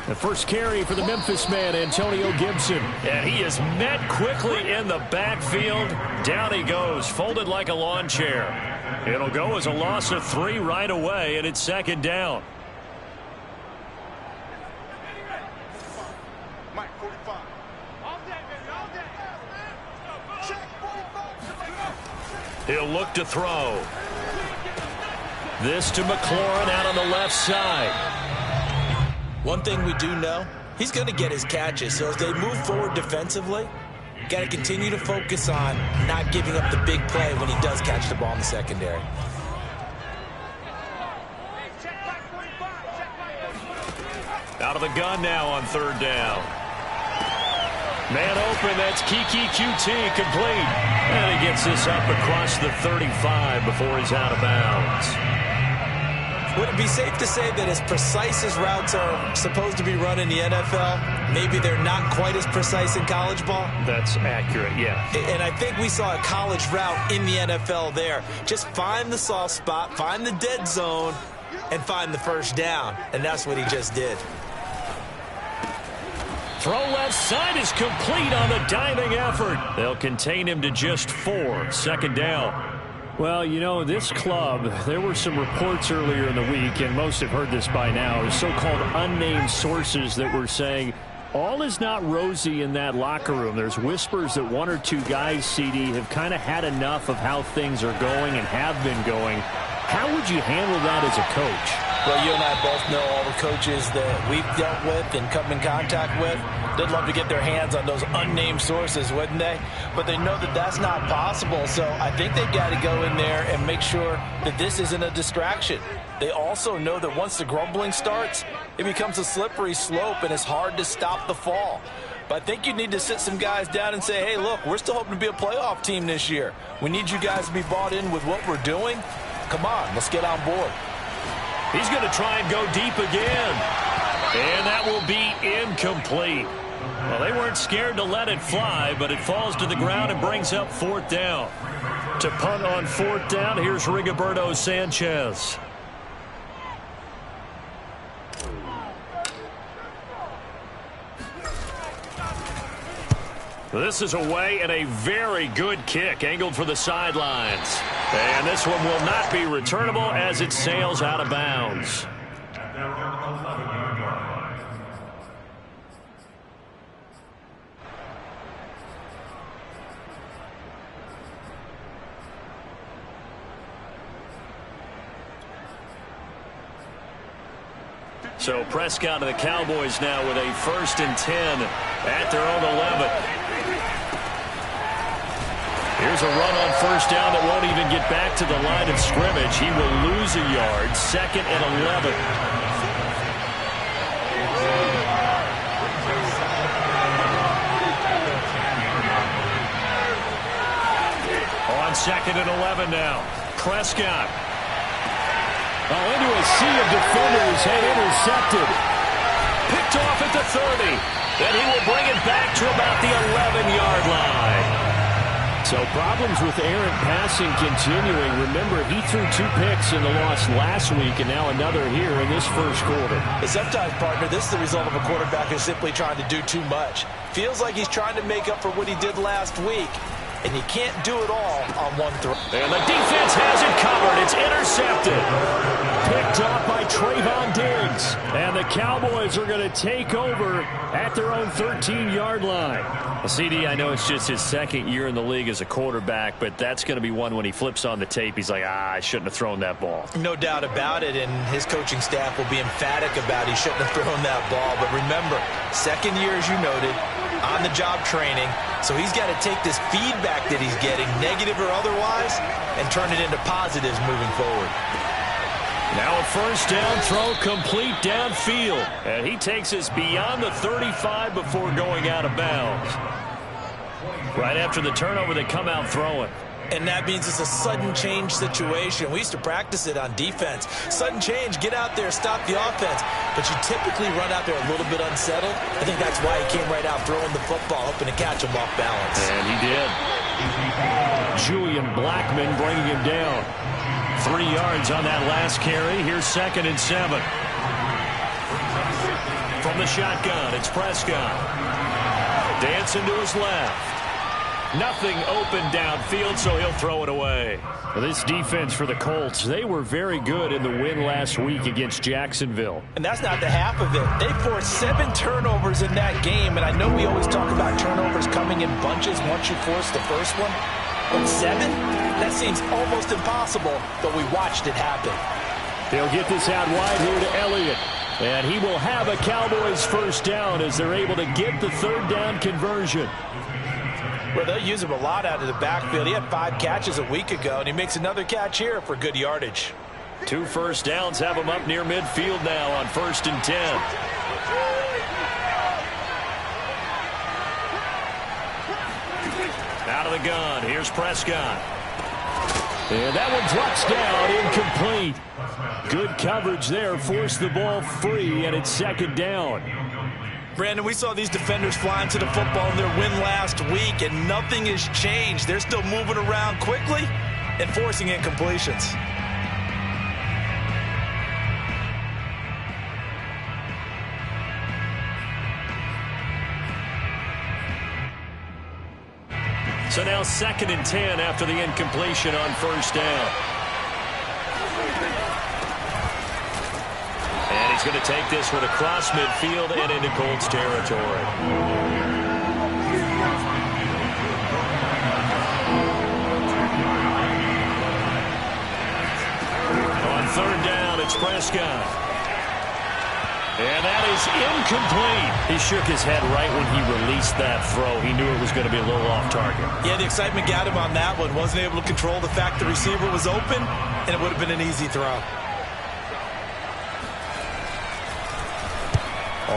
The first carry for the Memphis man, Antonio Gibson. And he is met quickly in the backfield. Down he goes, folded like a lawn chair. It'll go as a loss of 3 right away, and it's 2nd down. He'll look to throw. This to McLaurin out on the left side. One thing we do know, he's going to get his catches. So as they move forward defensively, got to continue to focus on not giving up the big play when he does catch the ball in the secondary. Out of the gun now on 3rd down. Man open, that's Kiki QT, complete. And he gets this up across the 35 before he's out of bounds. Would it be safe to say that as precise as routes are supposed to be run in the NFL, maybe they're not quite as precise in college ball? That's accurate, yeah. And I think we saw a college route in the NFL there. Just find the soft spot, find the dead zone, and find the first down. And that's what he just did. Throw left side is complete on the diving effort. They'll contain him to just 4. 2nd down. Well, you know, this club, there were some reports earlier in the week, and most have heard this by now, so-called unnamed sources that were saying all is not rosy in that locker room. There's whispers that 1 or 2 guys, CD, have kind of had enough of how things are going and have been going. How would you handle that as a coach? Well, you and I both know all the coaches that we've dealt with and come in contact with. They'd love to get their hands on those unnamed sources, wouldn't they? But they know that that's not possible, so I think they've got to go in there and make sure that this isn't a distraction. They also know that once the grumbling starts, it becomes a slippery slope, and it's hard to stop the fall. But I think you need to sit some guys down and say, hey, look, we're still hoping to be a playoff team this year. We need you guys to be bought in with what we're doing. Come on, let's get on board. He's going to try and go deep again. And that will be incomplete. Well, they weren't scared to let it fly, but it falls to the ground and brings up 4th down. To punt on 4th down, here's Rigoberto Sanchez. This is away and a very good kick angled for the sidelines. And this one will not be returnable as it sails out of bounds. So Prescott and the Cowboys now with a 1st and 10 at their own 11. Here's a run on 1st down that won't even get back to the line of scrimmage. He will lose a yard. 2nd and 11. On 2nd and 11 now. Prescott. Into a sea of defenders and intercepted. Picked off at the 30. Then he will bring it back to about the 11-yard line. So problems with errant passing continuing. Remember, he threw 2 picks in the loss last week and now another here in this first quarter. And sometimes, partner, this is the result of a quarterback who's simply trying to do too much. Feels like he's trying to make up for what he did last week. And you can't do it all on one throw. And the defense has it covered. It's intercepted. Picked off by Trayvon Diggs. And the Cowboys are going to take over at their own 13-yard line. Well, CD, I know it's just his 2nd year in the league as a quarterback, but that's going to be one when he flips on the tape. He's like, I shouldn't have thrown that ball. No doubt about it, and his coaching staff will be emphatic about he shouldn't have thrown that ball. But remember, 2nd year, as you noted, on-the-job training. So he's got to take this feedback that he's getting, negative or otherwise, and turn it into positives moving forward. Now a 1st down throw complete downfield. And he takes us beyond the 35 before going out of bounds. Right after the turnover, they come out throwing. And that means it's a sudden change situation. We used to practice it on defense. Sudden change, get out there, stop the offense. But you typically run out there a little bit unsettled. I think that's why he came right out throwing the football, hoping to catch him off balance. And he did. Julian Blackmon bringing him down. 3 yards on that last carry. Here's 2nd and 7. From the shotgun, it's Prescott. Dancing to his left. Nothing open downfield, so he'll throw it away. This defense for the Colts, they were very good in the win last week against Jacksonville. And that's not the half of it. They forced 7 turnovers in that game, and I know we always talk about turnovers coming in bunches once you force the first one. But 7? That seems almost impossible, but we watched it happen. They'll get this out wide here to Elliott. And he will have a Cowboys first down as they're able to get the 3rd down conversion. Well, they'll use him a lot out of the backfield. He had 5 catches a week ago, and he makes another catch here for good yardage. 2 first downs have him up near midfield now on 1st and 10. Out of the gun, here's Prescott. And that one touchdown, incomplete. Good coverage there, forced the ball free, and it's 2nd down. Brandon, we saw these defenders flying to the football in their win last week, and nothing has changed. They're still moving around quickly and forcing incompletions. So now 2nd and 10 after the incompletion on 1st down. And he's going to take this one across midfield and into Colts territory. On 3rd down, it's Prescott. And that is incomplete. He shook his head right when he released that throw. He knew it was going to be a little off target. Yeah, the excitement got him on that one. Wasn't able to control the fact the receiver was open, and it would have been an easy throw.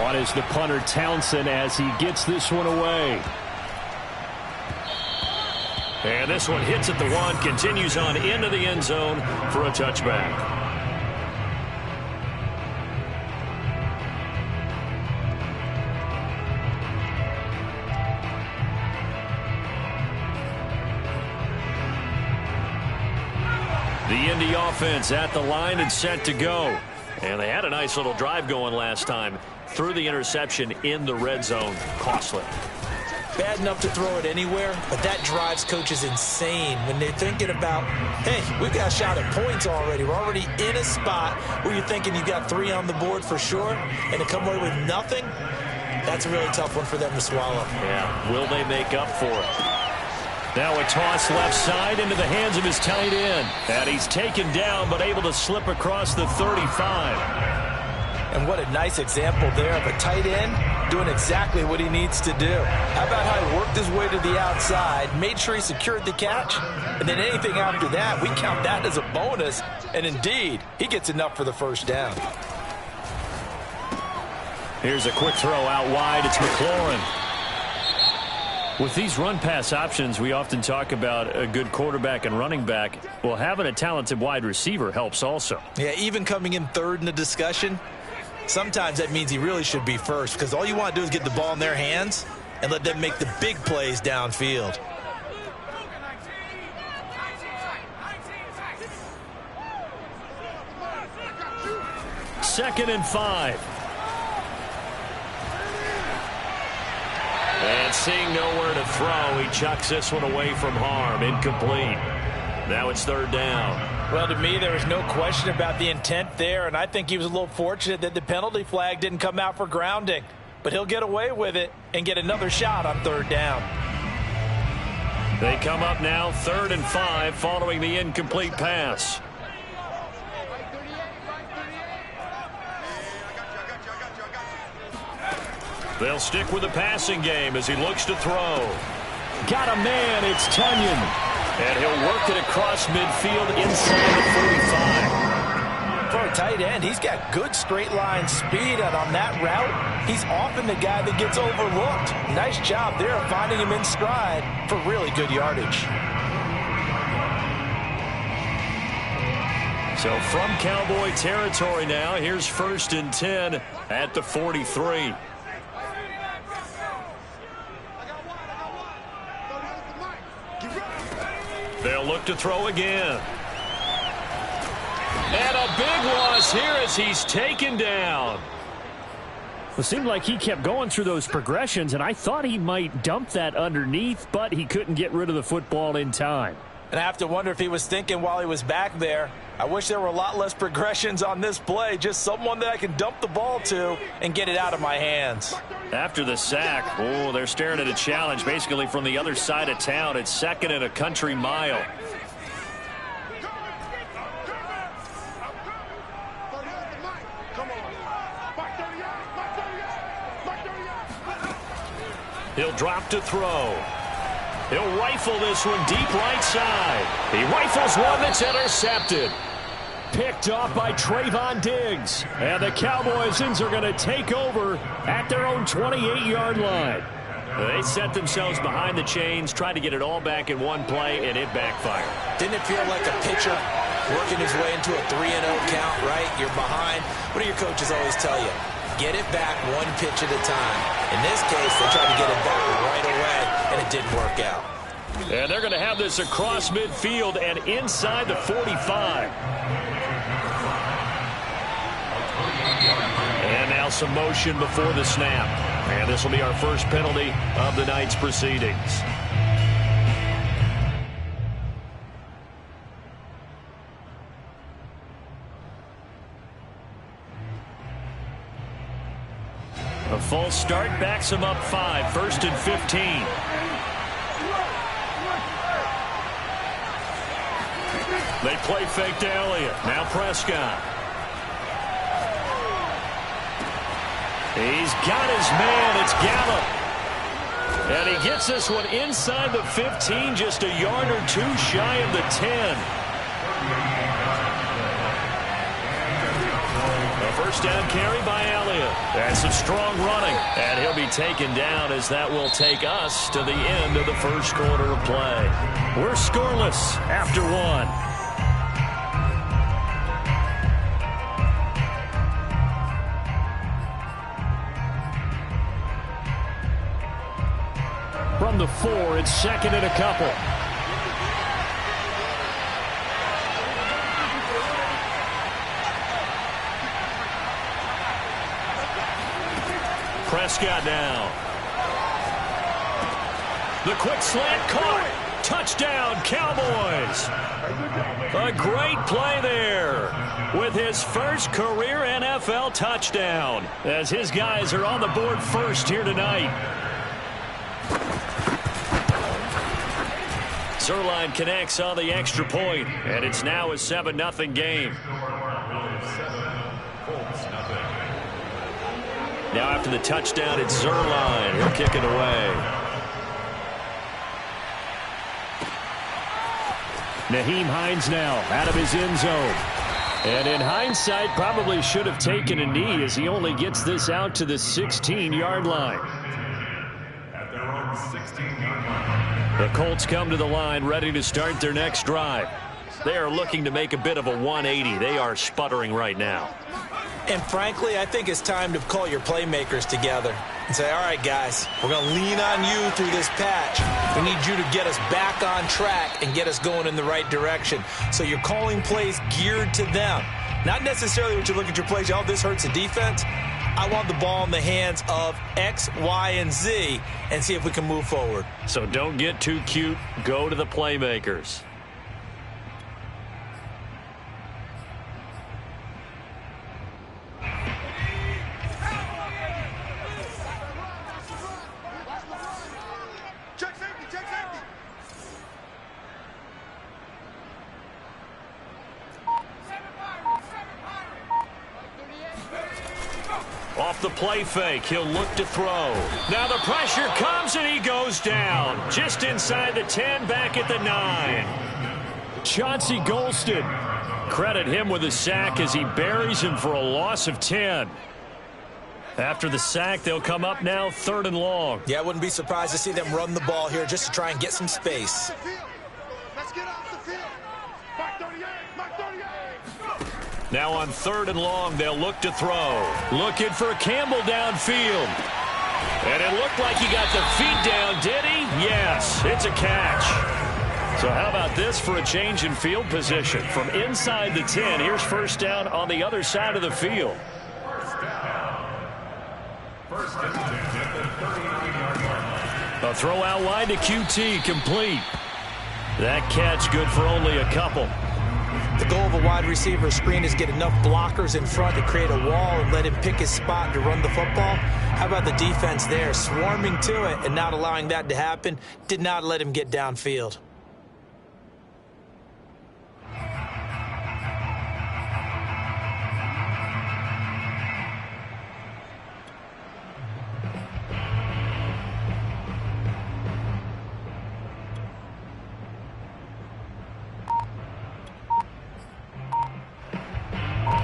On is the punter Townsend as he gets this one away. And this one hits at the 1, continues on into the end zone for a touchback. The Indy offense at the line and set to go. And they had a nice little drive going last time. Threw the interception in the red zone. Costly. Bad enough to throw it anywhere, but that drives coaches insane when they're thinking about, hey, we've got a shot at points already. We're already in a spot where you're thinking you've got 3 on the board for sure, and to come away with nothing, that's a really tough one for them to swallow. Yeah, will they make up for it? Now a toss left side into the hands of his tight end. And he's taken down but able to slip across the 35. And what a nice example there of a tight end doing exactly what he needs to do. How about how he worked his way to the outside, made sure he secured the catch, and then anything after that, we count that as a bonus. And indeed, he gets enough for the first down. Here's a quick throw out wide. It's McLaurin. With these run-pass options, we often talk about a good quarterback and running back. Well, having a talented wide receiver helps also. Yeah, even coming in 3rd in the discussion, sometimes that means he really should be first because all you want to do is get the ball in their hands and let them make the big plays downfield. Second and 5. And seeing nowhere to throw, he chucks this one away from harm. Incomplete. Now it's 3rd down. Well, to me, there was no question about the intent there, and I think he was a little fortunate that the penalty flag didn't come out for grounding. But he'll get away with it and get another shot on 3rd down. They come up now 3rd and 5 following the incomplete pass. They'll stick with the passing game as he looks to throw. Got a man, it's Tunyon. And he'll work it across midfield inside the 45. For a tight end, he's got good straight line speed, and on that route, he's often the guy that gets overlooked. Nice job there of finding him in stride for really good yardage. So from Cowboy territory now, here's 1st and 10 at the 43. They'll look to throw again. And a big loss here as he's taken down. It seemed like he kept going through those progressions, and I thought he might dump that underneath, but he couldn't get rid of the football in time. And I have to wonder if he was thinking while he was back there, I wish there were a lot less progressions on this play, just someone that I can dump the ball to and get it out of my hands. After the sack, oh, they're staring at a challenge basically from the other side of town. It's 2nd and a country mile. He'll drop to throw. He'll rifle this one deep right side. He rifles one that's intercepted. Picked off by Trayvon Diggs. And the Cowboys are going to take over at their own 28-yard line. They set themselves behind the chains, tried to get it all back in one play, and it backfired. Didn't it feel like a pitcher working his way into a 3-0 count, right? You're behind. What do your coaches always tell you? Get it back one pitch at a time. In this case, they tried to get it back right away, and it didn't work out. And they're going to have this across midfield and inside the 45. And now some motion before the snap. And this will be our first penalty of the night's proceedings. A false start backs him up 5, 1st and 15. They play fake to Elliott. Now Prescott. He's got his man. It's Gallup. And he gets this one inside the 15, just a yard or two shy of the 10. A first down carry by Elliott. That's some strong running. And he'll be taken down as that will take us to the end of the first quarter of play. We're scoreless after 1. From the 4, it's 2nd and a couple. Prescott now. The quick slant caught. Touchdown, Cowboys. A great play there with his first career NFL touchdown as his guys are on the board first here tonight. Zerline connects on the extra point, and it's now a 7-0 game. Now after the touchdown, it's Zerline. He'll kick it away. Nyheim Hines now out of his end zone. And in hindsight, probably should have taken a knee as he only gets this out to the 16-yard line. At their own 16-yard line. The Colts come to the line ready to start their next drive. They are looking to make a bit of a 180. They are sputtering right now. And frankly, I think it's time to call your playmakers together and say, all right, guys, we're going to lean on you through this patch. We need you to get us back on track and get us going in the right direction. So you're calling plays geared to them. Not necessarily what you look at your plays, oh, this hurts the defense. I want the ball in the hands of X, Y, and Z and see if we can move forward. So don't get too cute. Go to the playmakers. Check safety, check safety. Off the play fake, he'll look to throw. Now the pressure comes and he goes down. Just inside the 10, back at the 9. Chauncey Golston. Credit him with a sack as he buries him for a loss of 10. After the sack, they'll come up now 3rd and long. Yeah, I wouldn't be surprised to see them run the ball here just to try and get some space. Let's get off the field. Back 38, back 38. Now on 3rd and long, they'll look to throw. Looking for Campbell downfield. And it looked like he got the feet down, did he? Yes, it's a catch. So how about this for a change in field position? From inside the 10, here's first down on the other side of the field. First and 10 at the 39-yard line. A throw out wide to QT, complete. That catch good for only a couple. The goal of a wide receiver screen is get enough blockers in front to create a wall and let him pick his spot to run the football. How about the defense there, swarming to it and not allowing that to happen? Did not let him get downfield.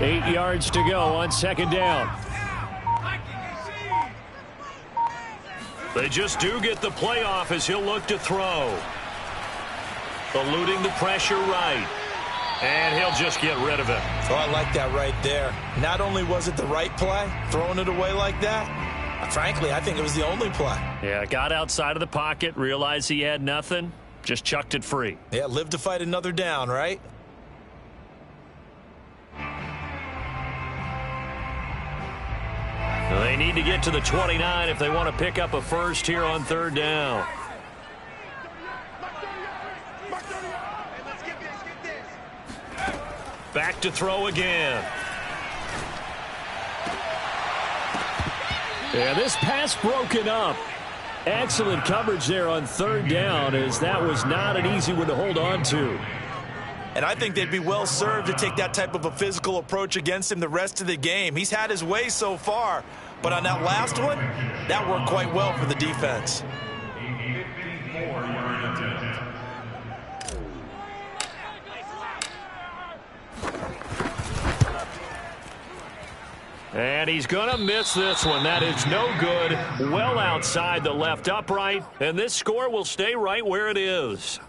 Eight yards to go on second down. They just do get the play off as he'll look to throw. Eluding the pressure right. And he'll just get rid of it. Oh, I like that right there. Not only was it the right play, throwing it away like that, frankly, I think it was the only play. Yeah, got outside of the pocket, realized he had nothing, just chucked it free. Yeah, live to fight another down, right? They need to get to the 29 if they want to pick up a first here on third down. Back to throw again. Yeah, this pass broken up. Excellent coverage there on third down, as that was not an easy one to hold on to. And I think they'd be well served to take that type of a physical approach against him the rest of the game. He's had his way so far, but on that last one, that worked quite well for the defense. And he's going to miss this one. That is no good. Well outside the left upright, and this score will stay right where it is.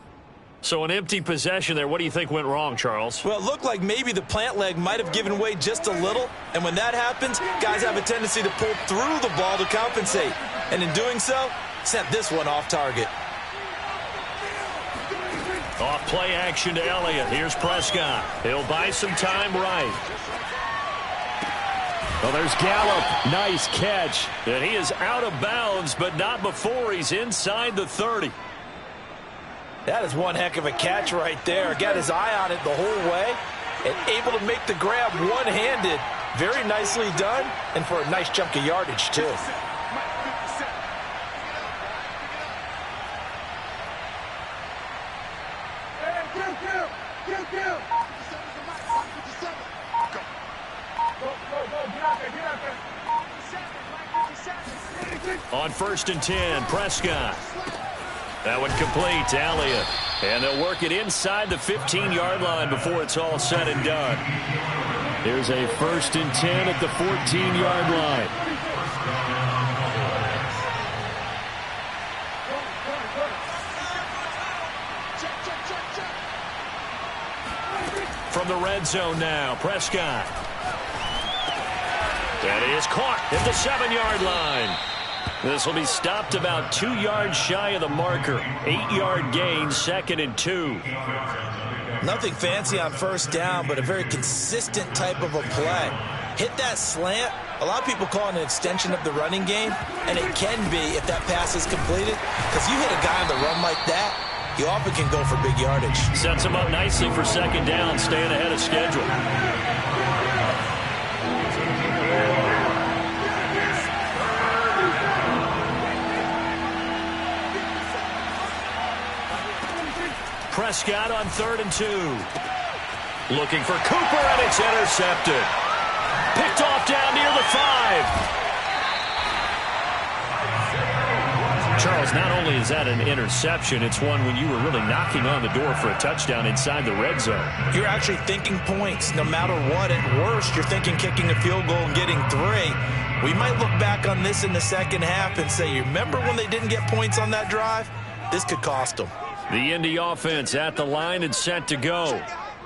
So an empty possession there. What do you think went wrong, Charles? Well, it looked like maybe the plant leg might have given way just a little. And when that happens, guys have a tendency to pull through the ball to compensate. And in doing so, sent this one off target. Off play action to Elliott. Here's Prescott. He'll buy some time right. Well, there's Gallup. Nice catch. And he is out of bounds, but not before he's inside the 30. That is one heck of a catch right there. Got his eye on it the whole way and able to make the grab one-handed. Very nicely done, and for a nice chunk of yardage, too. On first and 10, Prescott. That one complete to Elliott. And they'll work it inside the 15-yard line before it's all said and done. Here's a first and 10 at the 14-yard line. From the red zone now, Prescott. That is caught at the 7-yard line. This will be stopped about 2 yards shy of the marker. 8-yard gain, 2nd and 2. Nothing fancy on first down, but a very consistent type of a play. Hit that slant. A lot of people call it an extension of the running game, and it can be if that pass is completed, because you hit a guy on the run like that, you often can go for big yardage. Sets him up nicely for second down, staying ahead of schedule. Prescott on 3rd and 2. Looking for Cooper, and it's intercepted. Picked off down near the 5. Charles, not only is that an interception, it's one when you were really knocking on the door for a touchdown inside the red zone. You're actually thinking points no matter what. At worst, you're thinking kicking a field goal and getting 3. We might look back on this in the second half and say, you remember when they didn't get points on that drive? This could cost them. The Indy offense at the line and set to go.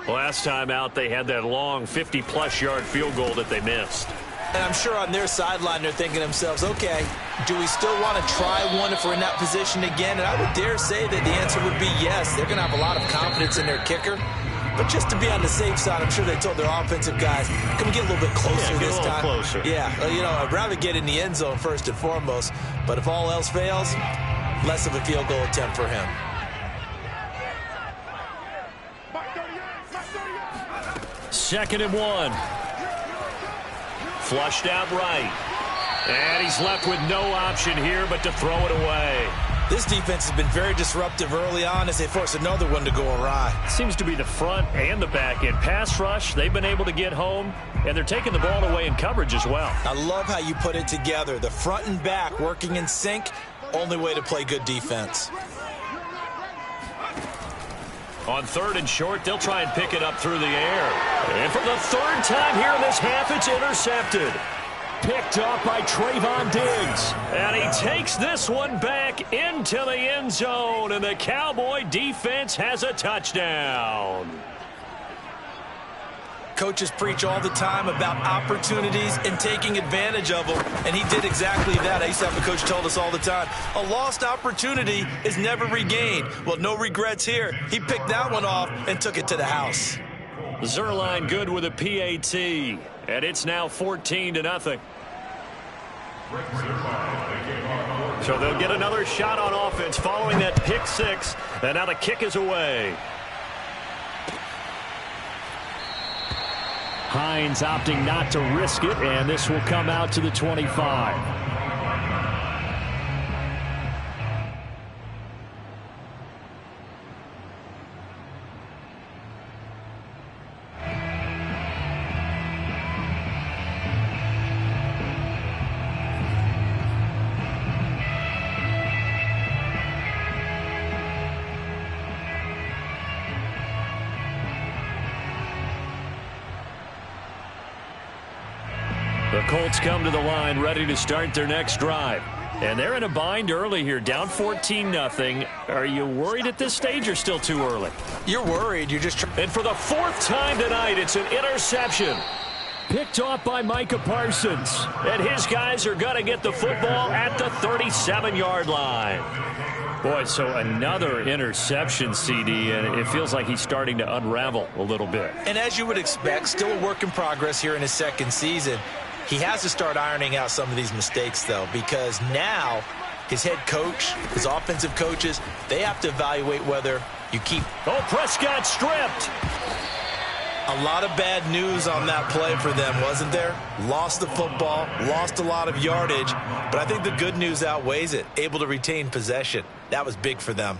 Last time out, they had that long 50-plus yard field goal that they missed. And I'm sure on their sideline they're thinking to themselves, okay, do we still want to try one if we're in that position again? And I would dare say that the answer would be yes. They're going to have a lot of confidence in their kicker. But just to be on the safe side, I'm sure they told their offensive guys, can we get a little bit closer this time? Closer. Yeah, you know, I'd rather get in the end zone first and foremost. But if all else fails, less of a field goal attempt for him. Second and 1. Flushed out right. And he's left with no option here but to throw it away. This defense has been very disruptive early on as they force another one to go awry. Seems to be the front and the back end. Pass rush, they've been able to get home, and they're taking the ball away in coverage as well. I love how you put it together. The front and back working in sync, only way to play good defense. On 3rd and short, they'll try and pick it up through the air. And for the 3rd time here in this half, it's intercepted. Picked off by Trayvon Diggs. And he takes this one back into the end zone. And the Cowboy defense has a touchdown. Coaches preach all the time about opportunities and taking advantage of them, and he did exactly that. I used to have a coach told us all the time, a lost opportunity is never regained. Well, no regrets here. He picked that one off and took it to the house. Zerline good with a PAT, and it's now 14-0. So they'll get another shot on offense following that pick 6, and now the kick is away. Hines opting not to risk it, and this will come out to the 25. The Colts come to the line ready to start their next drive. And they're in a bind early here, down 14-0. Are you worried at this stage or still too early? You're worried. You're just And for the 4th time tonight, it's an interception. Picked off by Micah Parsons. And his guys are going to get the football at the 37-yard line. Boy, so another interception, CD, and it feels like he's starting to unravel a little bit. And as you would expect, still a work in progress here in his 2nd season. He has to start ironing out some of these mistakes, though, because now his head coach, his offensive coaches, they have to evaluate whether you keep. Oh, Prescott stripped. A lot of bad news on that play for them, wasn't there? Lost the football, lost a lot of yardage, but I think the good news outweighs it. Able to retain possession. That was big for them.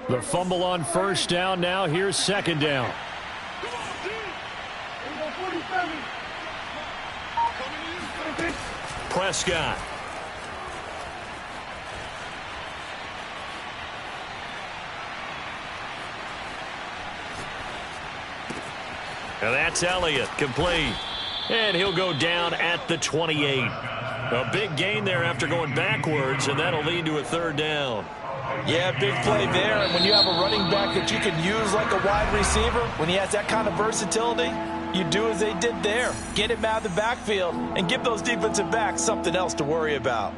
The fumble on 1st down. Now here's 2nd down. Prescott. And that's Elliott, complete. And he'll go down at the 28. A big gain there after going backwards, and that'll lead to a 3rd down. Yeah, big play there. And when you have a running back that you can use like a wide receiver, when he has that kind of versatility, you do as they did there. Get him out of the backfield and give those defensive backs something else to worry about.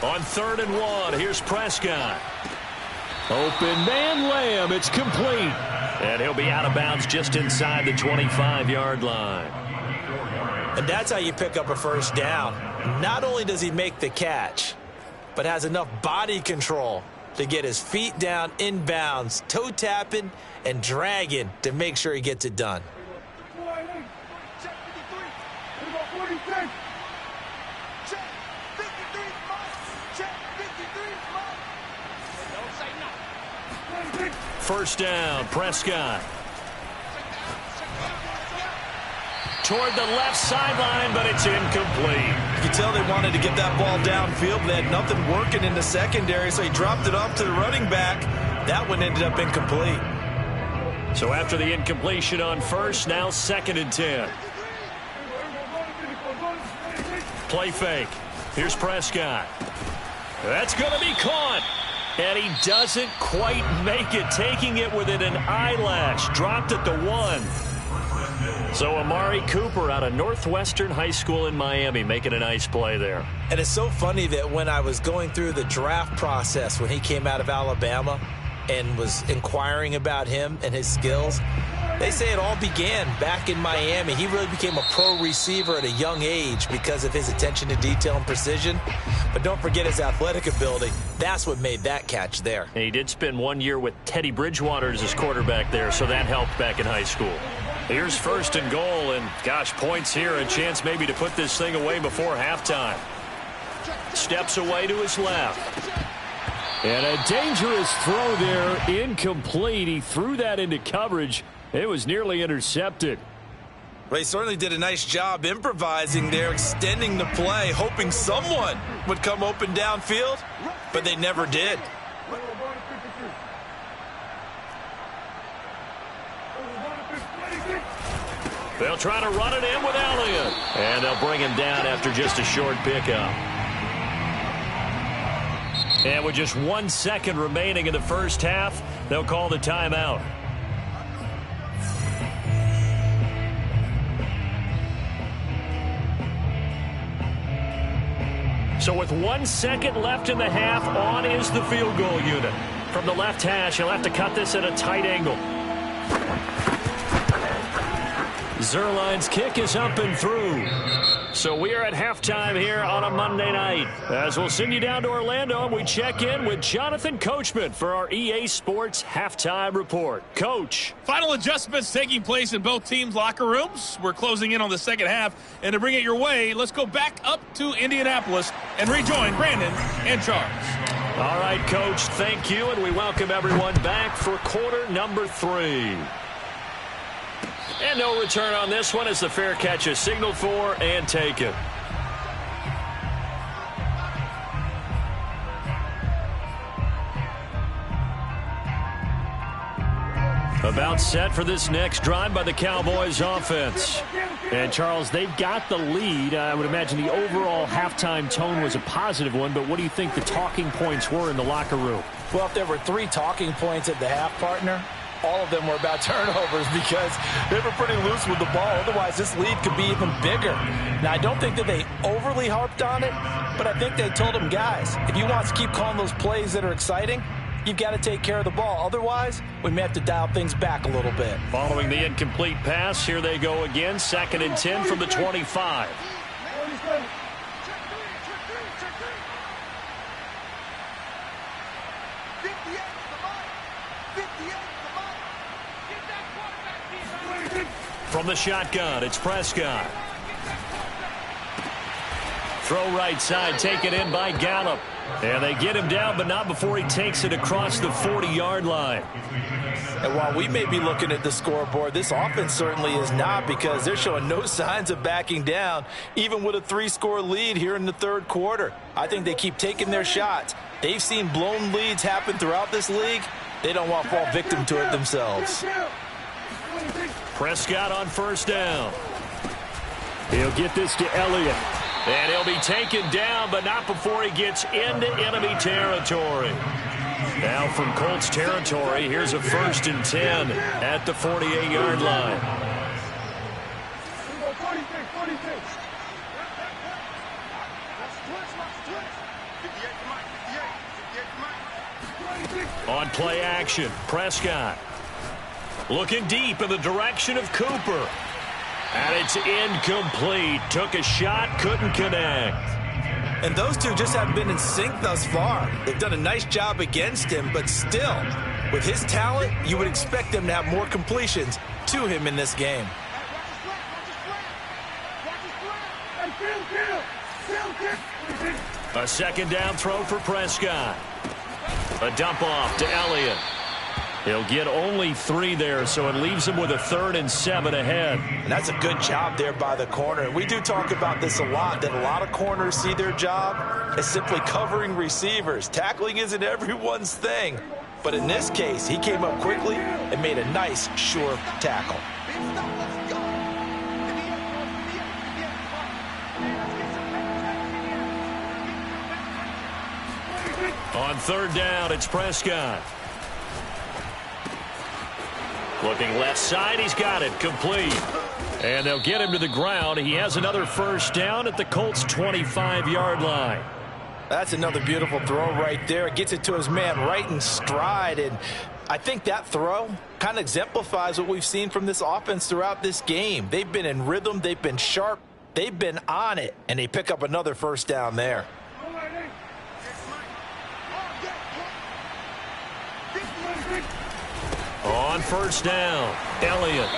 On 3rd and 1, here's Prescott. Open man Lamb, it's complete. And he'll be out of bounds just inside the 25-yard line. And that's how you pick up a 1st down. Not only does he make the catch, but has enough body control to get his feet down inbounds, toe tapping and dragging to make sure he gets it done. First down, Prescott. Toward the left sideline, but it's incomplete. You can tell they wanted to get that ball downfield, but they had nothing working in the secondary, so he dropped it off to the running back. That one ended up incomplete. So after the incompletion on first, now 2nd and 10. Play fake. Here's Prescott. That's going to be caught. And he doesn't quite make it, taking it within an eyelash. Dropped at the 1. So Amari Cooper out of Northwestern High School in Miami making a nice play there. And it's so funny that when I was going through the draft process when he came out of Alabama and was inquiring about him and his skills, they say it all began back in Miami. He really became a pro receiver at a young age because of his attention to detail and precision. But don't forget his athletic ability. That's what made that catch there. And he did spend 1 year with Teddy Bridgewater as his quarterback there, so that helped back in high school. Here's 1st and goal, and gosh, points here, a chance maybe to put this thing away before halftime. Steps away to his left. And a dangerous throw there, incomplete. He threw that into coverage. It was nearly intercepted. Well, he certainly did a nice job improvising there, extending the play, hoping someone would come open downfield, but they never did. They'll try to run it in with Elliott. And they'll bring him down after just a short pickup. And with just 1 second remaining in the first half, they'll call the timeout. So with 1 second left in the half, on is the field goal unit. From the left hash, he'll have to cut this at a tight angle. Zerline's kick is up and through. So we are at halftime here on a Monday night. As we'll send you down to Orlando, and we check in with Jonathan Coachman for our EA Sports Halftime Report. Coach. Final adjustments taking place in both teams' locker rooms. We're closing in on the second half. And to bring it your way, let's go back up to Indianapolis and rejoin Brandon and Charles. All right, Coach, thank you, and we welcome everyone back for quarter number 3. And no return on this one as the fair catch is signaled for and taken. About set for this next drive by the Cowboys offense. And, Charles, they've got the lead. I would imagine the overall halftime tone was a positive one, but what do you think the talking points were in the locker room? Well, if there were 3 talking points at the half, partner, all of them were about turnovers because they were pretty loose with the ball. Otherwise, this lead could be even bigger. Now, I don't think that they overly harped on it, but I think they told them, guys, if you want to keep calling those plays that are exciting, you've got to take care of the ball. Otherwise, we may have to dial things back a little bit. Following the incomplete pass, here they go again. 2nd and 10 from the 25. From the shotgun, it's Prescott. Throw right side, taken in by Gallup. And they get him down, but not before he takes it across the 40-yard line. And while we may be looking at the scoreboard, this offense certainly is not, because they're showing no signs of backing down, even with a 3-score lead here in the third quarter. I think they keep taking their shots. They've seen blown leads happen throughout this league. They don't want to fall victim to it themselves. Prescott on 1st down. He'll get this to Elliott. And he'll be taken down, but not before he gets into enemy territory. Now from Colts territory, here's a 1st and 10 at the 48-yard line. On play action, Prescott. Looking deep in the direction of Cooper. And it's incomplete. Took a shot, couldn't connect. And those two just haven't been in sync thus far. They've done a nice job against him, but still, with his talent, you would expect them to have more completions to him in this game. A 2nd down throw for Prescott. A dump off to Elliott. He'll get only 3 there, so it leaves him with a 3rd and 7 ahead. And that's a good job there by the corner. And we do talk about this a lot, that a lot of corners see their job as simply covering receivers. Tackling isn't everyone's thing. But in this case, he came up quickly and made a nice, sure tackle. On third down, it's Prescott. Looking left side, he's got it, complete. And they'll get him to the ground. He has another first down at the Colts' 25-yard line. That's another beautiful throw right there. Gets it to his man right in stride. And I think that throw kind of exemplifies what we've seen from this offense throughout this game. They've been in rhythm. They've been sharp. They've been on it. And they pick up another first down there. On first down, Elliott.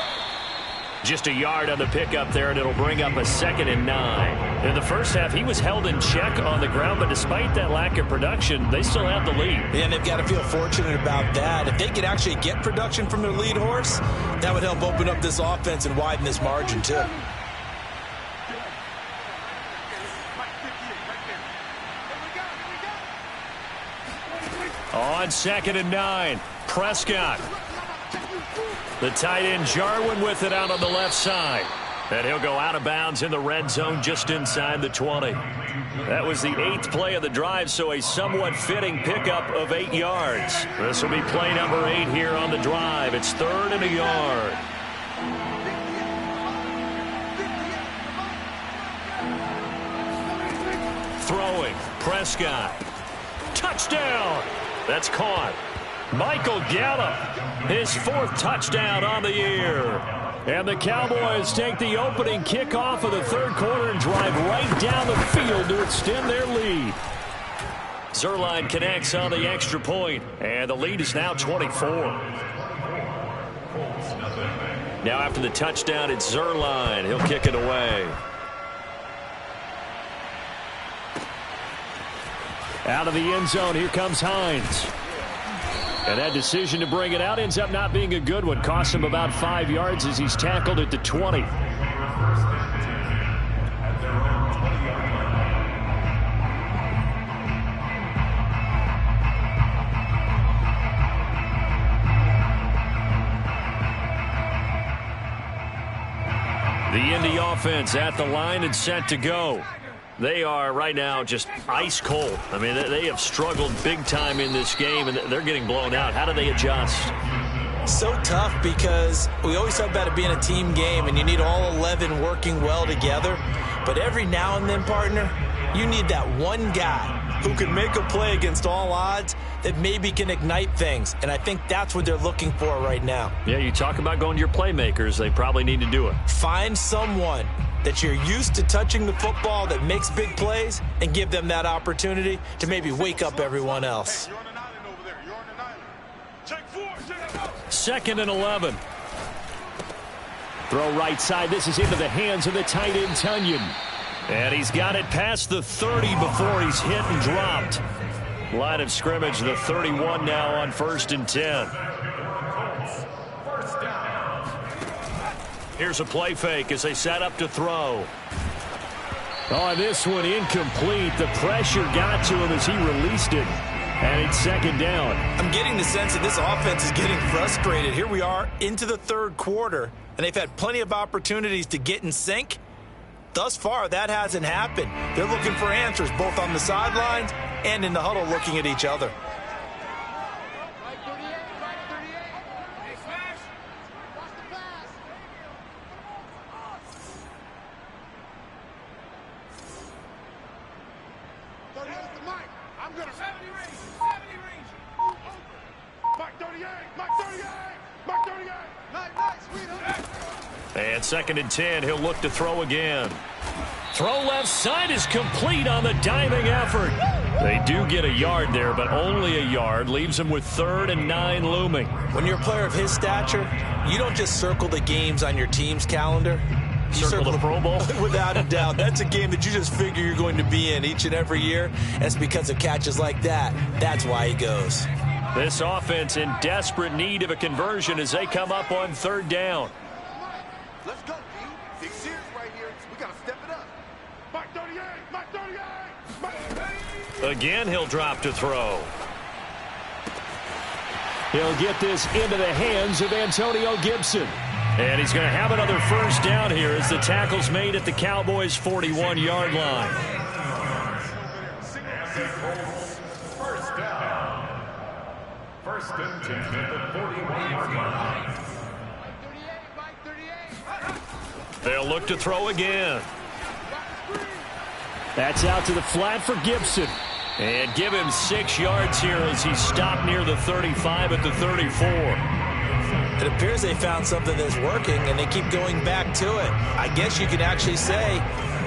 Just a yard on the pickup there, and it'll bring up a 2nd and 9. In the first half, he was held in check on the ground, but despite that lack of production, they still have the lead. And they've got to feel fortunate about that. If they could actually get production from their lead horse, that would help open up this offense and widen this margin, too. On 2nd and 9, Prescott. The tight end Jarwin with it out on the left side. And he'll go out of bounds in the red zone just inside the 20. That was the 8th play of the drive, so a somewhat fitting pickup of 8 yards. This will be play number 8 here on the drive. It's 3rd and a yard. Throwing, Prescott. Touchdown! That's caught. Michael Gallup, his 4th touchdown on the year. And the Cowboys take the opening kickoff of the 3rd quarter and drive right down the field to extend their lead. Zuerlein connects on the extra point, and the lead is now 24. Now after the touchdown, it's Zuerlein. He'll kick it away. Out of the end zone, here comes Hines. And that decision to bring it out ends up not being a good one. Costs him about 5 yards as he's tackled at the 20. The Indy offense at the line and set to go. They are right now just ice cold. I mean, they have struggled big time in this game, and they're getting blown out. How do they adjust? So tough because we always talk about it being a team game, and you need all 11 working well together. But every now and then, partner, you need that one guy who can make a play against all odds that maybe can ignite things. And I think that's what they're looking for right now. Yeah, you talk about going to your playmakers. They probably need to do it. Find someone that you're used to touching the football that makes big plays and give them that opportunity to maybe wake up everyone else. You're on an island over there. You're on an island. Check 4. 2nd and 11. Throw right side. This is into the hands of the tight end, Tunyon. And he's got it past the 30 before he's hit and dropped. Line of scrimmage, the 31 now on 1st and 10. Here's a play fake as they set up to throw. Oh, this one incomplete. The pressure got to him as he released it. And it's 2nd down. I'm getting the sense that this offense is getting frustrated. Here we are into the 3rd quarter, and they've had plenty of opportunities to get in sync. Thus far, that hasn't happened. They're looking for answers both on the sidelines and in the huddle looking at each other. And 2nd and 10, he'll look to throw again. Throw left side is complete on the diving effort. They do get a yard there, but only a yard. Leaves them with 3rd and 9 looming. When you're a player of his stature, you don't just circle the games on your team's calendar. You circle the Pro Bowl? Without a doubt. That's a game that you just figure you're going to be in each and every year. And it's because of catches like that. That's why he goes. This offense in desperate need of a conversion as they come up on 3rd down. Let's go, D. Big series right here. We got to step it up. Mark 38. Mark 38. Mark 38. Again, he'll drop to throw. He'll get this into the hands of Antonio Gibson. And he's going to have another first down here as the tackle's made at the Cowboys' 41-yard line. First down. First and 10 at the 41-yard line. They'll look to throw again. That's out to the flat for Gibson. And give him 6 yards here as he stopped near the 35 at the 34. It appears they found something that's working, and they keep going back to it. I guess you can actually say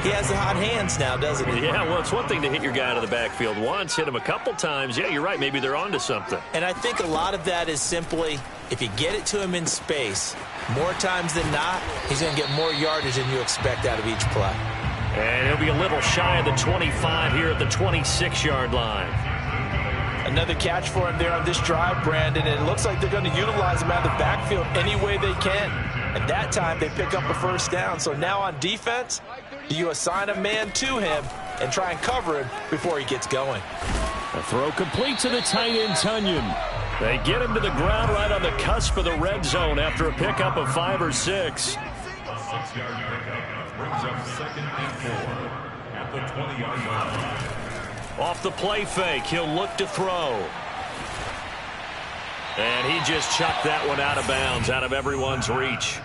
he has the hot hands now, doesn't he? Yeah, well, it's one thing to hit your guy out of the backfield once, hit him a couple times. Yeah, you're right. Maybe they're onto something. And I think a lot of that is simply if you get it to him in space, more times than not, he's going to get more yardage than you expect out of each play. And he'll be a little shy of the 25 here at the 26-yard line. Another catch for him there on this drive, Brandon. And it looks like they're going to utilize him out of the backfield any way they can. At that time, they pick up a first down. So now on defense, you assign a man to him and try and cover him before he gets going. A throw complete to the tight end, Tunyon. They get him to the ground right on the cusp of the red zone after a pickup of 5 or 6. 6-yard pickup brings up 2nd and 4 at the 20-yard line. Off the play fake, he'll look to throw. And he just chucked that one out of bounds, out of everyone's reach.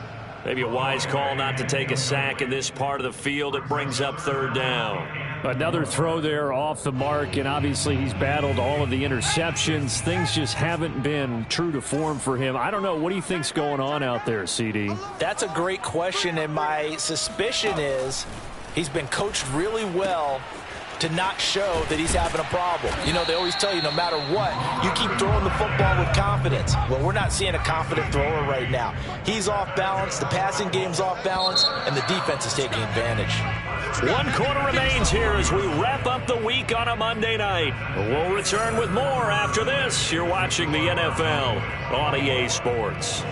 Maybe a wise call not to take a sack in this part of the field. It brings up 3rd down. Another throw there off the mark, and obviously he's battled all of the interceptions. Things just haven't been true to form for him. I don't know. What do you think's going on out there, CD? That's a great question, and my suspicion is he's been coached really well to not show that he's having a problem. You know, they always tell you no matter what, you keep throwing the football with confidence. Well, we're not seeing a confident thrower right now. He's off balance, the passing game's off balance, and the defense is taking advantage. 1 quarter remains here as we wrap up the week on a Monday night. We'll return with more after this. You're watching the NFL on EA Sports.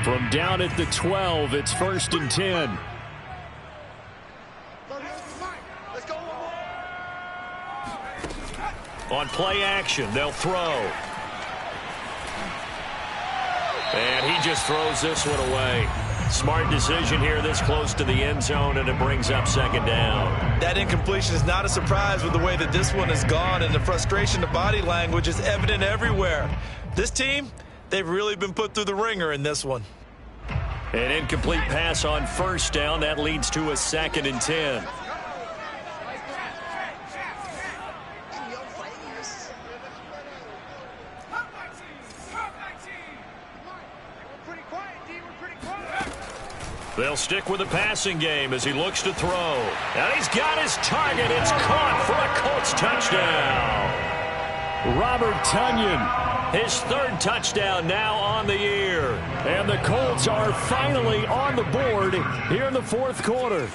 From down at the 12, it's 1st and 10. On play action, they'll throw. And he just throws this one away. Smart decision here this close to the end zone, and it brings up 2nd down. That incompletion is not a surprise with the way that this one has gone, and the frustration, the body language is evident everywhere. This team, they've really been put through the ringer in this one. An incomplete pass on 1st down. That leads to a 2nd and 10. They'll stick with the passing game as he looks to throw. And he's got his target. It's caught for a Colts touchdown. Robert Tunyon, his 3rd touchdown now on the year. And the Colts are finally on the board here in the 4th quarter.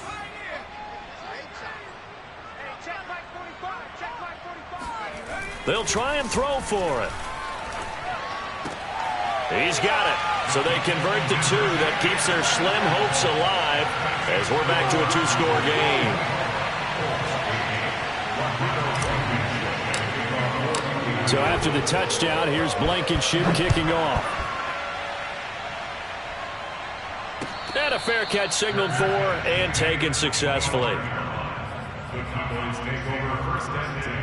They'll try and throw for it. He's got it. So they convert the 2. That keeps their slim hopes alive as we're back to a 2-score game. So after the touchdown, here's Blankenship kicking off. And a fair catch signaled for and taken successfully. The Cowboys take over 1st and 10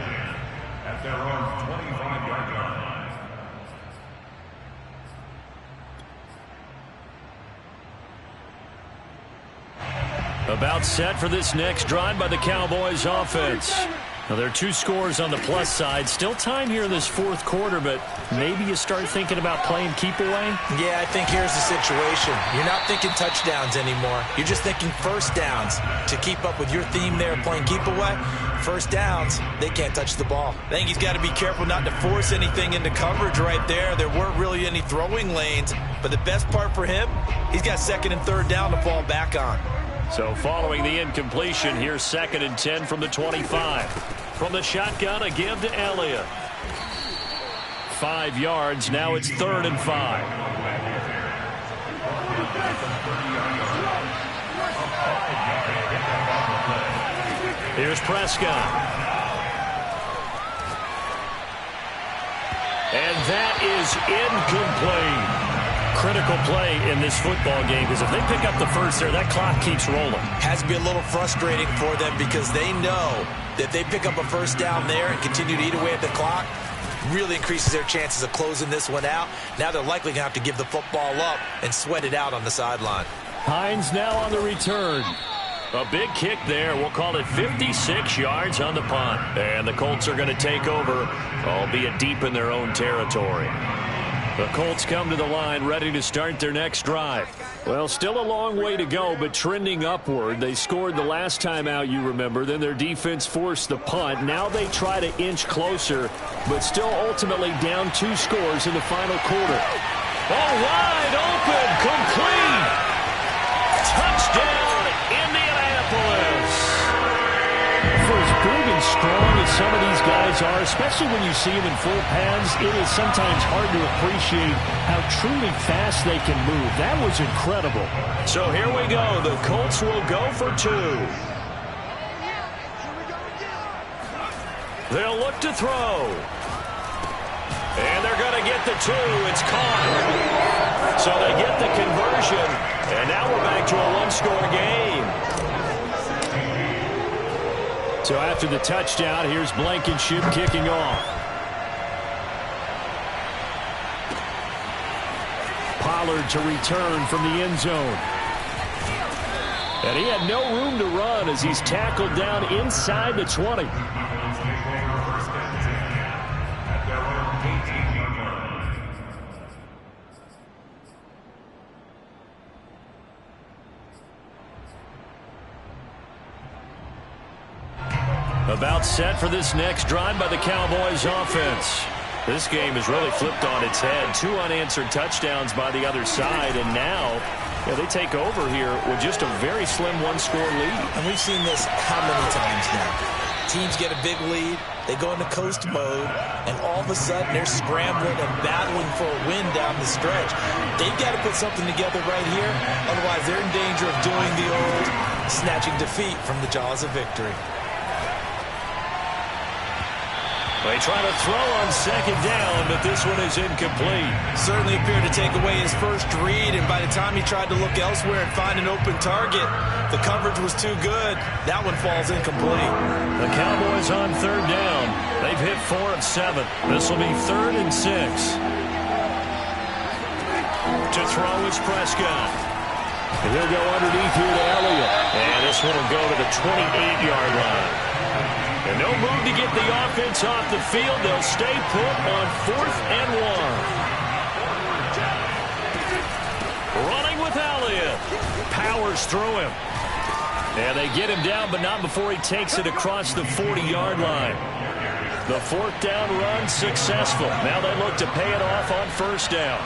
at their own 25-yard line. About set for this next drive by the Cowboys offense. Now, there are 2 scores on the plus side. Still time here in this 4th quarter, but maybe you start thinking about playing keep away? Yeah, I think here's the situation. You're not thinking touchdowns anymore. You're just thinking first downs. To keep up with your theme there, playing keep away, first downs, they can't touch the ball. I think he's got to be careful not to force anything into coverage right there. There weren't really any throwing lanes, but the best part for him, he's got 2nd and 3rd down to fall back on. So following the incompletion, here's 2nd and 10 from the 25. From the shotgun, a give to Elliott. 5 yards. Now it's 3rd and 5. Here's Prescott. And that is incomplete. Critical play in this football game, because if they pick up the first there, that clock keeps rolling. Has to be a little frustrating for them because they know that they pick up a first down there and continue to eat away at the clock, really increases their chances of closing this one out. Now they're likely going to have to give the football up and sweat it out on the sideline. Hines now on the return. A big kick there. We'll call it 56 yards on the punt. And the Colts are going to take over, albeit deep in their own territory. The Colts come to the line ready to start their next drive. Well, still a long way to go, but trending upward. They scored the last time out, you remember. Then their defense forced the punt. Now they try to inch closer, but still ultimately down 2 scores in the final quarter. Oh, wide open, complete. Touchdown, Indianapolis. For as big and strong as some of these guys are, especially when you see them in full pads, it is sometimes hard to appreciate how truly fast they can move. That was incredible. So here we go. The Colts will go for 2. They'll look to throw. And they're going to get the 2. It's caught. So they get the conversion. And now we're back to a 1-score game. So after the touchdown, here's Blankenship kicking off. Pollard to return from the end zone. And he had no room to run as he's tackled down inside the 20. About set for this next drive by the Cowboys offense. This game has really flipped on its head. 2 unanswered touchdowns by the other side, and now they take over here with just a very slim 1-score lead. And we've seen this how many times now? Teams get a big lead, they go into coast mode, and all of a sudden they're scrambling and battling for a win down the stretch. They've got to put something together right here, otherwise they're in danger of doing the old snatching defeat from the jaws of victory. They try to throw on second down, but this one is incomplete. Certainly appeared to take away his first read, and by the time he tried to look elsewhere and find an open target, the coverage was too good. That one falls incomplete. The Cowboys on third down. They've hit 4 of 7. This will be 3rd and 6. To throw is Prescott. And he'll go underneath here to Elliott. And this one will go to the 28-yard line. And no move to get the offense off the field. They'll stay put on 4th and 1. Running with Elliott. Powers through him. And they get him down, but not before he takes it across the 40-yard line. The 4th down run successful. Now they look to pay it off on 1st down.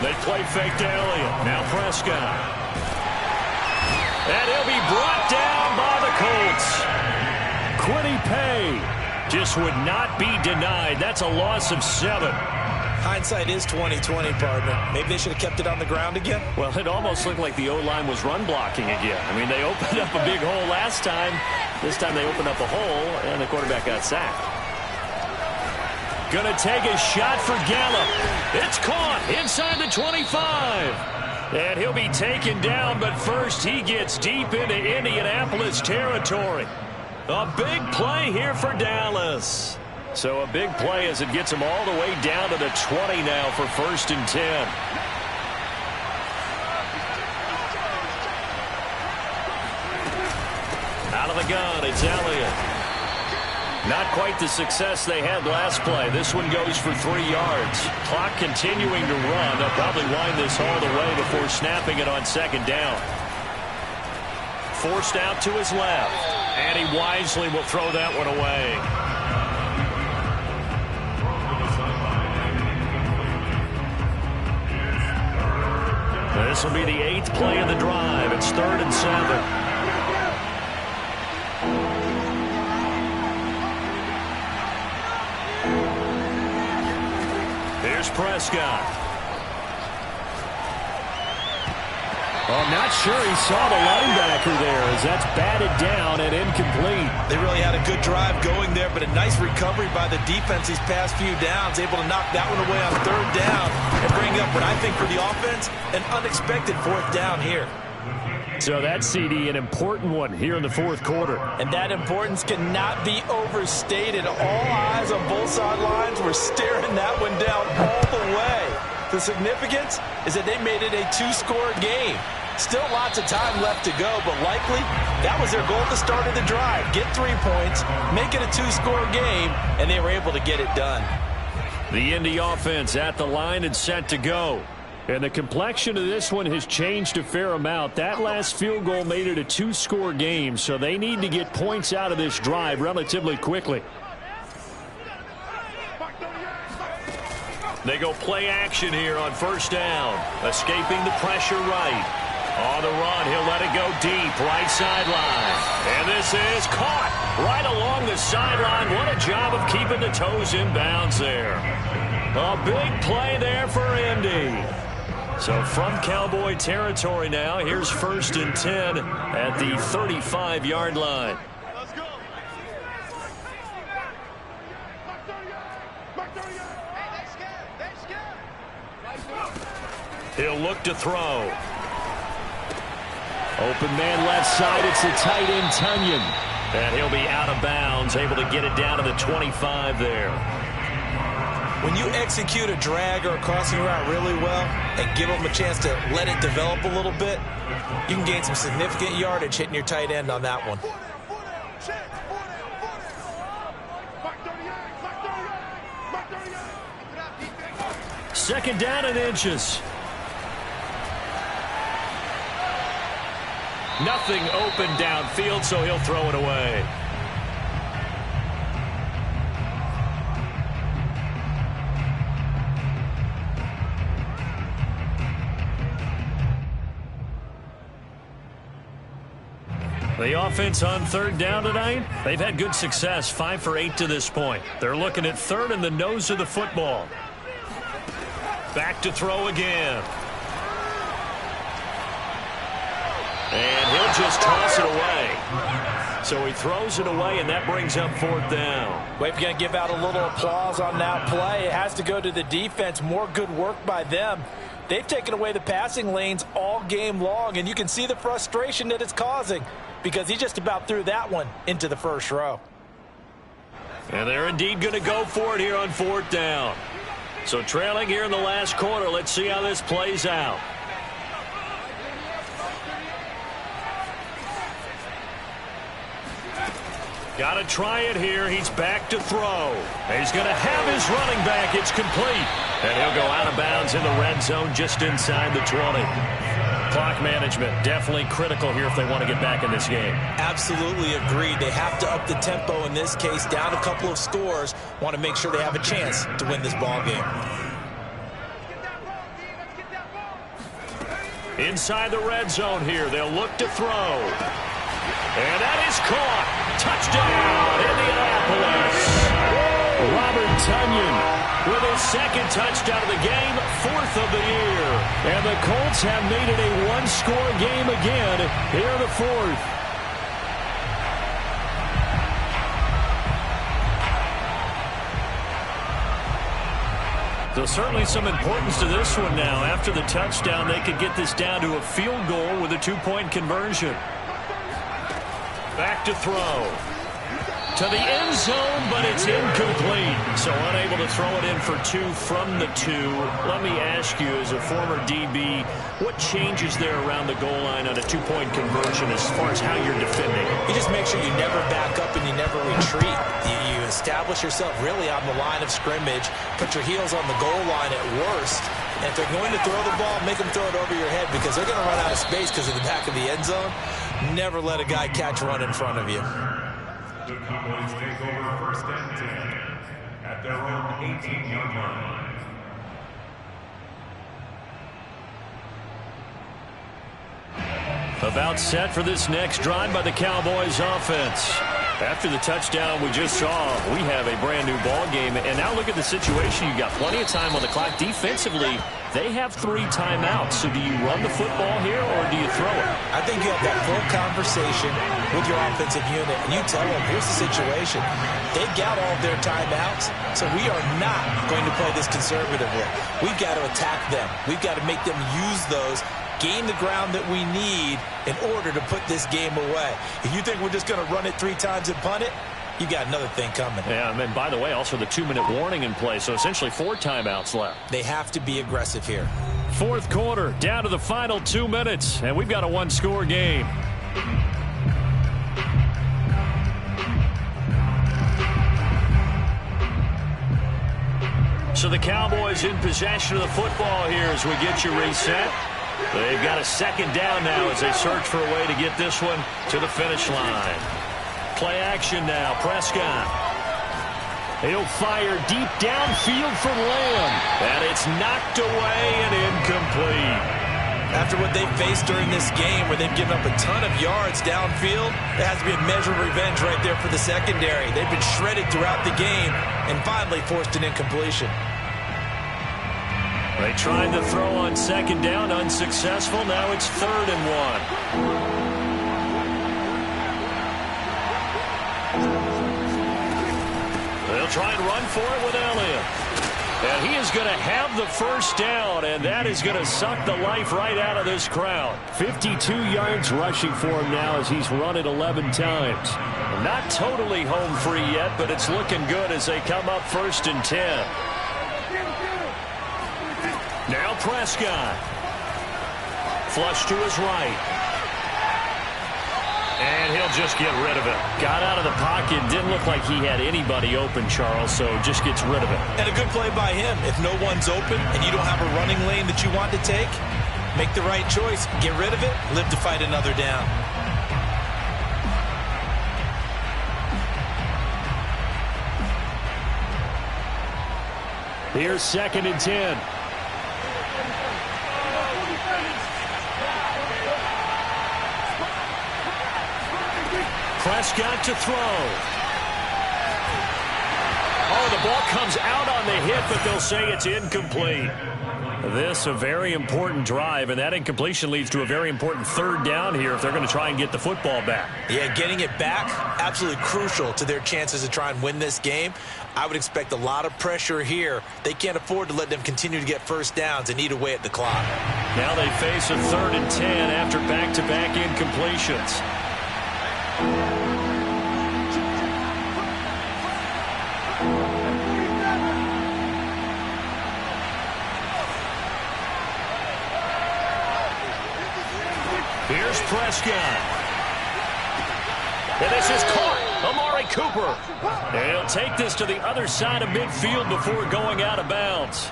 They play fake to Elliott. Now Prescott. And he'll be brought down by the Colts. Quiddy Pay just would not be denied. That's a loss of 7. Hindsight is 20/20, partner. Maybe they should have kept it on the ground again. Well, it almost looked like the O-line was run blocking again. I mean, they opened up a big hole last time. This time they opened up a hole, and the quarterback got sacked. Gonna take a shot for Gallup. It's caught inside the 25. And he'll be taken down, but first he gets deep into Indianapolis territory. A big play here for Dallas. So a big play as it gets him all the way down to the 20 now for 1st and 10. Out of the gun, it's Elliott. Not quite the success they had last play. This one goes for 3 yards. Clock continuing to run. They'll probably wind this all the way before snapping it on 2nd down. Forced out to his left. And he wisely will throw that one away. This will be the 8th play of the drive. It's 3rd and 7. Here's Prescott. Well, I'm not sure he saw the linebacker there as that's batted down and incomplete. They really had a good drive going there, but a nice recovery by the defense these past few downs, able to knock that one away on third down and bring up what I think for the offense, an unexpected fourth down here. So that CD, an important one here in the fourth quarter. And that importance cannot be overstated. All eyes on both sidelines were staring that one down all the way. The significance is that they made it a two-score game. Still lots of time left to go, but likely that was their goal at the start of the drive. Get 3 points, make it a two-score game, and they were able to get it done. The Indy offense at the line and set to go. And the complexion of this one has changed a fair amount. That last field goal made it a two-score game, so they need to get points out of this drive relatively quickly. They go play action here on first down. Escaping the pressure right. On the run, he'll let it go deep, right sideline. And this is caught right along the sideline. What a job of keeping the toes in bounds there. A big play there for Indy. So from Cowboy territory now, here's 1st and 10 at the 35-yard line. Let's go. He'll look to throw. Open man left side, it's a tight end Tunyon. And he'll be out of bounds, able to get it down to the 25 there. When you execute a drag or a crossing route really well and give them a chance to let it develop a little bit, you can gain some significant yardage hitting your tight end on that one. Second down and inches. Nothing open downfield, so he'll throw it away. The offense on third down tonight, they've had good success, 5 for 8 to this point. They're looking at third in the nose of the football. Back to throw again. And he'll just toss it away. So he throws it away, and that brings up fourth down. We're going to give out a little applause on that play. It has to go to the defense. More good work by them. They've taken away the passing lanes all game long, and you can see the frustration that it's causing because he just about threw that one into the first row. And they're indeed going to go for it here on fourth down. So trailing here in the last quarter, let's see how this plays out. Got to try it here. He's back to throw. He's going to have his running back. It's complete. And he'll go out of bounds in the red zone just inside the 20. Clock management definitely critical here if they want to get back in this game. Absolutely agreed. They have to up the tempo in this case, down a couple of scores. Want to make sure they have a chance to win this ball game. Inside the red zone here, they'll look to throw. And that is caught. Touchdown, Indianapolis. Robert Tunyon with his second touchdown of the game, 4th of the year. And the Colts have made it a one-score game again here in the 4th. So certainly some importance to this one now. After the touchdown, they could get this down to a field goal with a 2-point conversion. Back to throw. To the end zone, but it's incomplete. So unable to throw it in for 2 from the 2. Let me ask you, as a former DB, what changes there around the goal line on a 2-point conversion as far as how you're defending? You just make sure you never back up and you never retreat. You establish yourself really on the line of scrimmage, put your heels on the goal line at worst, and if they're going to throw the ball, make them throw it over your head because they're going to run out of space because of the back of the end zone. Never let a guy catch one in front of you. The Cowboys take over 1st and 10 at their own 18-yard line. About set for this next drive by the Cowboys offense. After the touchdown we just saw, we have a brand new ball game. And now look at the situation. You've got plenty of time on the clock. Defensively, they have 3 timeouts. So do you run the football here or do you throw it? I think you have that full conversation with your offensive unit, and you tell them, here's the situation. They got all of their timeouts, so we are not going to play this conservatively. We've got to attack them. We've got to make them use those, gain the ground that we need in order to put this game away. If you think we're just going to run it 3 times and punt it, you got another thing coming. Yeah, and by the way, also the 2-minute warning in play, so essentially 4 timeouts left. They have to be aggressive here. Fourth quarter, down to the final 2 minutes, and we've got a 1-score game. So the Cowboys in possession of the football here as we get you reset. They've got a 2nd down now as they search for a way to get this one to the finish line. Play action now. Prescott. He'll fire deep downfield for Lamb. And it's knocked away and incomplete. After what they've faced during this game where they've given up a ton of yards downfield, there has to be a measure of revenge right there for the secondary. They've been shredded throughout the game and finally forced an incompletion. They tried to throw on 2nd down, unsuccessful. Now it's 3rd and 1. They'll try and run for it with Elliott. And he is going to have the 1st down, and that is going to suck the life right out of this crowd. 52 yards rushing for him now as he's run it 11 times. Not totally home free yet, but it's looking good as they come up 1st and 10. Now Prescott. Flush to his right. And he'll just get rid of it. Got out of the pocket. Didn't look like he had anybody open, Charles, so just gets rid of it. And a good play by him. If no one's open and you don't have a running lane that you want to take, make the right choice. Get rid of it. Live to fight another down. Here's 2nd and 10. Prescott to throw. Oh, the ball comes out on the hit, but they'll say it's incomplete. This a very important drive, and that incompletion leads to a very important 3rd down here if they're going to try and get the football back. Yeah, getting it back, absolutely crucial to their chances to try and win this game. I would expect a lot of pressure here. They can't afford to let them continue to get 1st downs and eat away at the clock. Now they face a 3rd and 10 after back-to-back incompletions. Here's Prescott. And this is caught. Amari Cooper. And he'll take this to the other side of midfield before going out of bounds.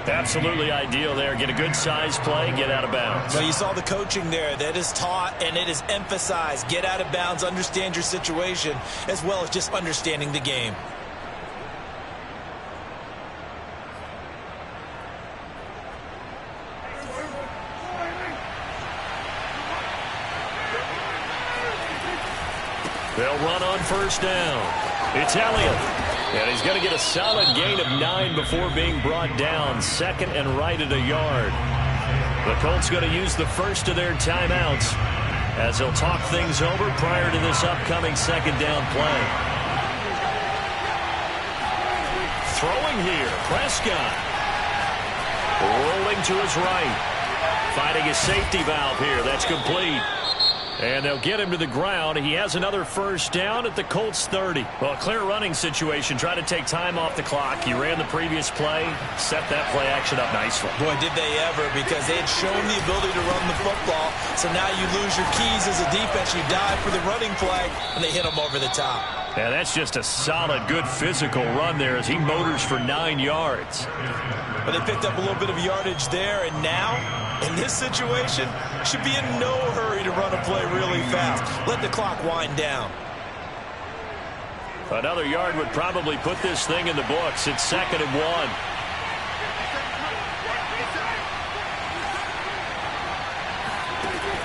Absolutely ideal there. Get a good size play, get out of bounds. Well, you saw the coaching there. That is taught and it is emphasized. Get out of bounds, understand your situation, as well as just understanding the game. They'll run on 1st down. It's Elliott. And he's going to get a solid gain of 9 before being brought down. 2nd and right at a yard. The Colts going to use the 1st of their timeouts as they'll talk things over prior to this upcoming 2nd down play. Throwing here, Prescott. Rolling to his right. Finding his safety valve here. That's complete. And they'll get him to the ground. He has another 1st down at the Colts 30. Well, a clear running situation. Try to take time off the clock. He ran the previous play, set that play action up nicely. Boy, did they ever, because they had shown the ability to run the football. So now you lose your keys as a defense. You dive for the running play, and they hit him over the top. Yeah, that's just a solid, good physical run there as he motors for 9 yards. But they picked up a little bit of yardage there, and now, in this situation, should be in no hurry to run a play really fast. Let the clock wind down. Another yard would probably put this thing in the books. It's 2nd and 1.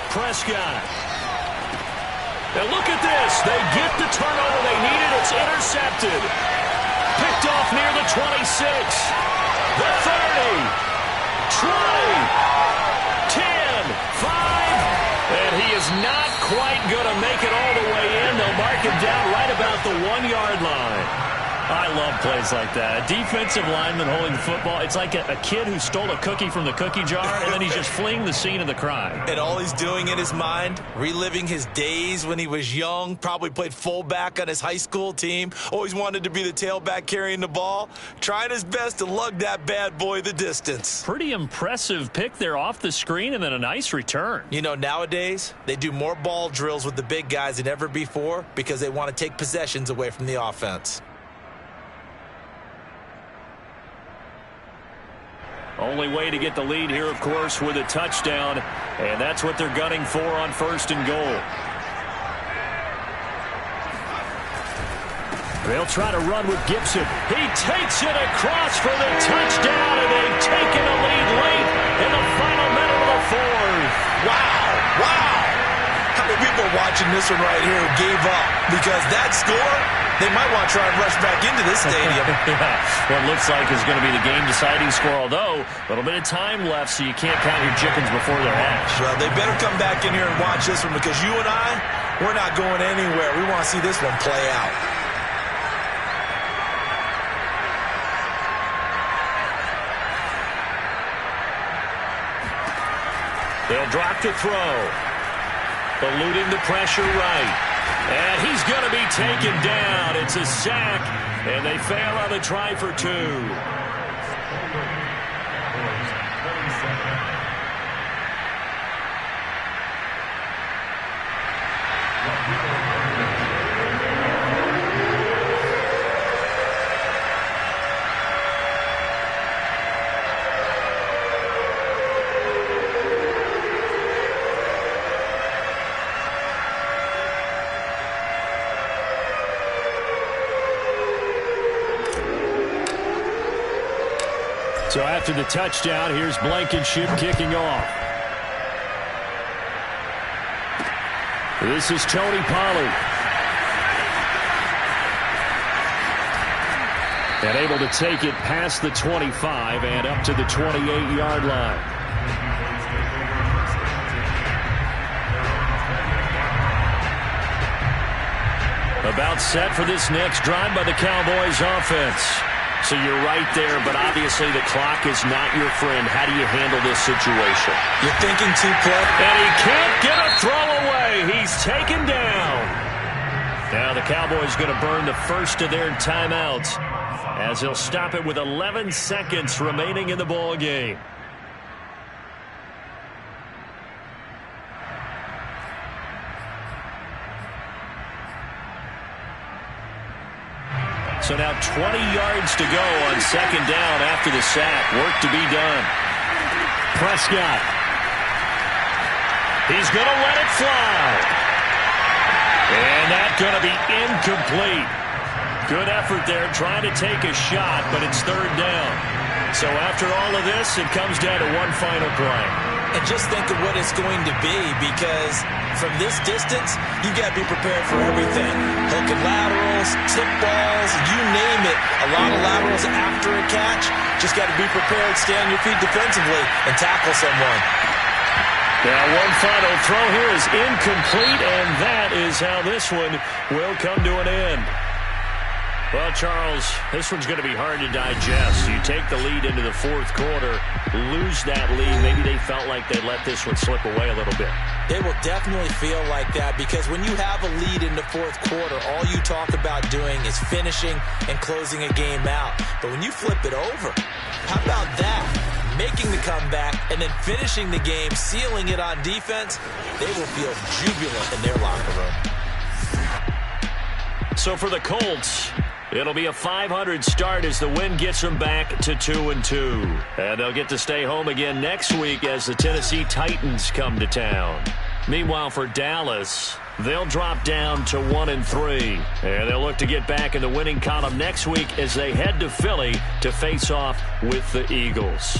Prescott. And look at this. They get the turnover they needed. It's intercepted. Picked off near the 26. The 30. 20. 10. 5. And he is not quite going to make it all the way in. They'll mark him down right about the 1-yard line. I love plays like that. A defensive lineman holding the football. It's like a kid who stole a cookie from the cookie jar, and then he's just fleeing the scene of the crime. And all he's doing in his mind, reliving his days when he was young, probably played fullback on his high school team, always wanted to be the tailback carrying the ball, trying his best to lug that bad boy the distance. Pretty impressive pick there off the screen, and then a nice return. You know, nowadays, they do more ball drills with the big guys than ever before because they want to take possessions away from the offense. Only way to get the lead here, of course, with a touchdown, and that's what they're gunning for on 1st and goal. They'll try to run with Gibson. He takes it across for the touchdown, and they've taken a lead late in the final minute of the 4th. Wow, wow. How many people watching this one right here who gave up? Because that score, they might want to try and rush back into this stadium. Yeah, what looks like is going to be the game-deciding score, although a little bit of time left, so you can't count your chickens before they're hatched. Well, they better come back in here and watch this one because you and I, we're not going anywhere. We want to see this one play out. They'll drop to throw. Eluding the pressure right. And he's going to be taken down. It's a sack, and they fail on the try for 2. So after the touchdown, here's Blankenship kicking off. This is Tony Pollard. And able to take it past the 25 and up to the 28-yard line. About set for this next drive by the Cowboys offense. So you're right there, but obviously the clock is not your friend. How do you handle this situation? You're thinking 2 play. And he can't get a throw away. He's taken down. Now the Cowboys going to burn the first of their timeouts as he'll stop it with 11 seconds remaining in the ball game. So now 20 yards to go on 2nd down after the sack. Work to be done. Prescott. He's going to let it fly. And that's going to be incomplete. Good effort there trying to take a shot, but it's 3rd down. So after all of this, it comes down to one final play. And just think of what it's going to be, because from this distance, you got to be prepared for everything. Hook and laterals, tip balls, you name it. A lot of laterals after a catch. Just got to be prepared, stay on your feet defensively, and tackle someone. Now one final throw here is incomplete, and that is how this one will come to an end. Well, Charles, this one's going to be hard to digest. You take the lead into the 4th quarter, lose that lead. Maybe they felt like they let this one slip away a little bit. They will definitely feel like that, because when you have a lead in the 4th quarter, all you talk about doing is finishing and closing a game out. But when you flip it over, how about that? Making the comeback and then finishing the game, sealing it on defense, they will feel jubilant in their locker room. So for the Colts, it'll be a .500 start as the win gets them back to 2-2. And they'll get to stay home again next week as the Tennessee Titans come to town. Meanwhile, for Dallas, they'll drop down to 1-3. And they'll look to get back in the winning column next week as they head to Philly to face off with the Eagles.